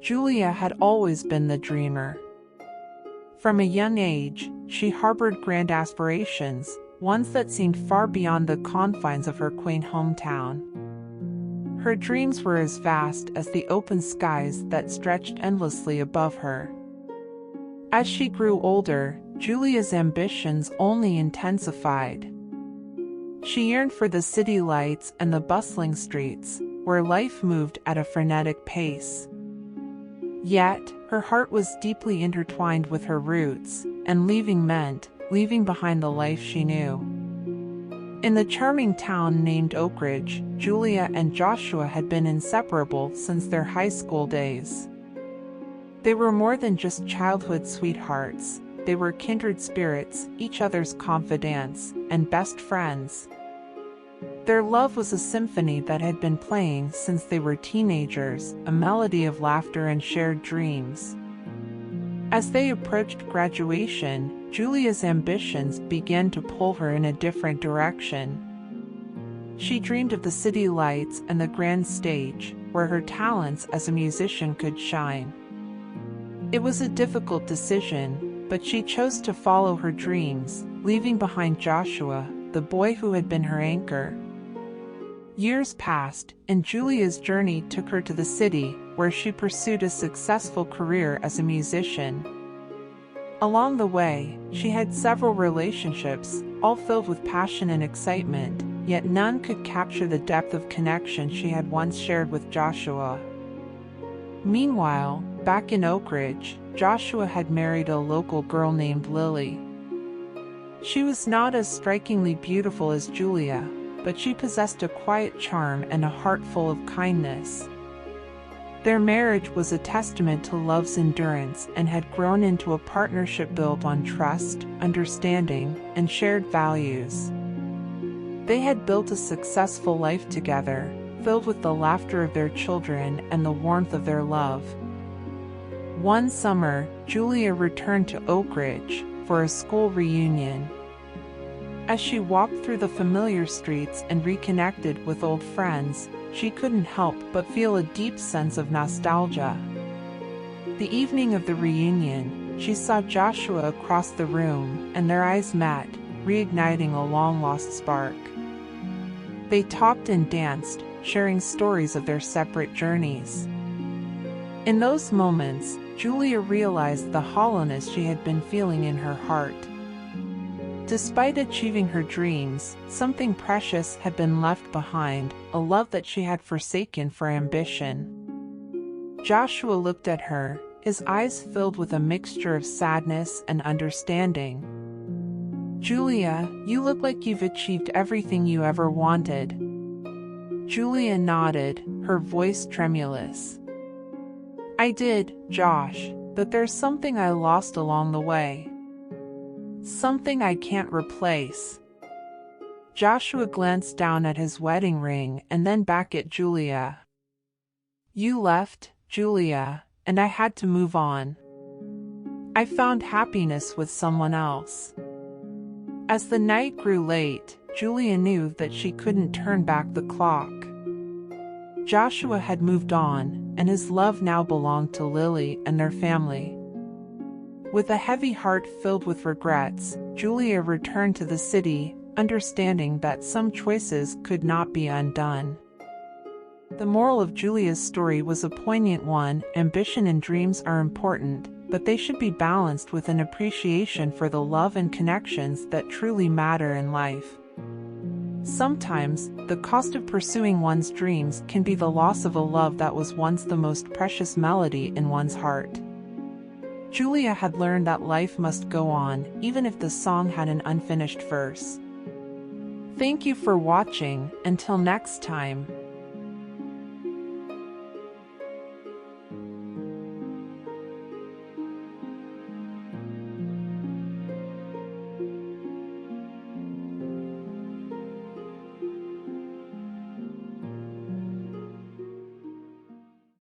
Julia had always been the dreamer. From a young age, she harbored grand aspirations, ones that seemed far beyond the confines of her quaint hometown. Her dreams were as vast as the open skies that stretched endlessly above her. As she grew older, Julia's ambitions only intensified. She yearned for the city lights and the bustling streets, where life moved at a frenetic pace. Yet, her heart was deeply intertwined with her roots, and leaving meant leaving behind the life she knew. In the charming town named Oakridge, Julia and Joshua had been inseparable since their high school days. They were more than just childhood sweethearts, they were kindred spirits, each other's confidants, and best friends. Their love was a symphony that had been playing since they were teenagers, a melody of laughter and shared dreams. As they approached graduation, Julia's ambitions began to pull her in a different direction. She dreamed of the city lights and the grand stage, where her talents as a musician could shine. It was a difficult decision, but she chose to follow her dreams, leaving behind Joshua, the boy who had been her anchor. Years passed, and Julia's journey took her to the city, where she pursued a successful career as a musician. Along the way, she had several relationships, all filled with passion and excitement, yet none could capture the depth of connection she had once shared with Joshua. Meanwhile, back in Oakridge, Joshua had married a local girl named Lily. She was not as strikingly beautiful as Julia, but she possessed a quiet charm and a heart full of kindness. Their marriage was a testament to love's endurance and had grown into a partnership built on trust, understanding, and shared values. They had built a successful life together, filled with the laughter of their children and the warmth of their love. One summer, Julia returned to Oakridge for a school reunion. As she walked through the familiar streets and reconnected with old friends, she couldn't help but feel a deep sense of nostalgia. The evening of the reunion, she saw Joshua across the room, and their eyes met, reigniting a long-lost spark. They talked and danced, sharing stories of their separate journeys. In those moments, Julia realized the hollowness she had been feeling in her heart. Despite achieving her dreams, something precious had been left behind, a love that she had forsaken for ambition. Joshua looked at her, his eyes filled with a mixture of sadness and understanding. "Julia, you look like you've achieved everything you ever wanted." Julia nodded, her voice tremulous. "I did, Josh, but there's something I lost along the way. Something I can't replace." Joshua glanced down at his wedding ring and then back at Julia. "You left, Julia, and I had to move on. I found happiness with someone else." As the night grew late, Julia knew that she couldn't turn back the clock. Joshua had moved on, and his love now belonged to Lily and their family. With a heavy heart filled with regrets, Julia returned to the city, understanding that some choices could not be undone. The moral of Julia's story was a poignant one: ambition and dreams are important, but they should be balanced with an appreciation for the love and connections that truly matter in life. Sometimes, the cost of pursuing one's dreams can be the loss of a love that was once the most precious melody in one's heart. Julia had learned that life must go on, even if the song had an unfinished verse. Thank you for watching. Until next time.